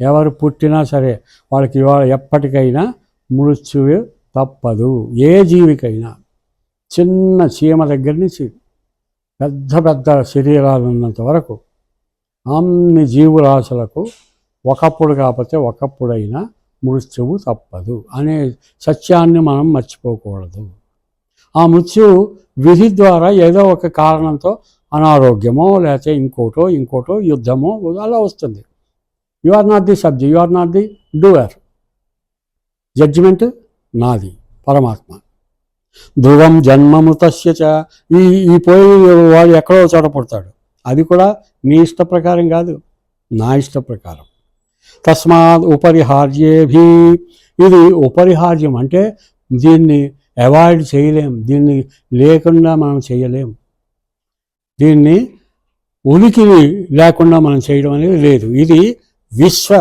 ఎవరు పుట్టినా సరే వాళ్ళకి ఇవాళ ఎప్పటికైనా మృత్యువు తప్పదు. ఏ జీవికైనా, చిన్న చీమ దగ్గర నుంచి పెద్ద పెద్ద శరీరాలు ఉన్నంత వరకు అన్ని జీవరాశులకు ఒకప్పుడు కాకపోతే ఒకప్పుడైనా మృత్యువు తప్పదు అనే సత్యాన్ని మనం మర్చిపోకూడదు. ఆ మృత్యువు విధి ద్వారా ఏదో ఒక కారణంతో అనారోగ్యమో లేకపోతే ఇంకోటో యుద్ధమో అలా వస్తుంది. You are not the subject, you are not the doer. Judgment నాది, పరమాత్మ. ధ్రువం జన్మమృతస్య చ. ఈ పోయి వాడు ఎక్కడో చోట పుడతాడు, అది కూడా నీ ఇష్ట ప్రకారం కాదు, నా ఇష్ట ప్రకారం. తస్మాత్ ఉపరిహార్యేభి. ఇది ఉపరిహార్యం అంటే దీన్ని అవాయిడ్ చేయలేం, దీన్ని లేకుండా మనం చేయలేం, దీన్ని ఉనికి లేకుండా మనం చేయడం అనేది లేదు. ఇది విశ్వ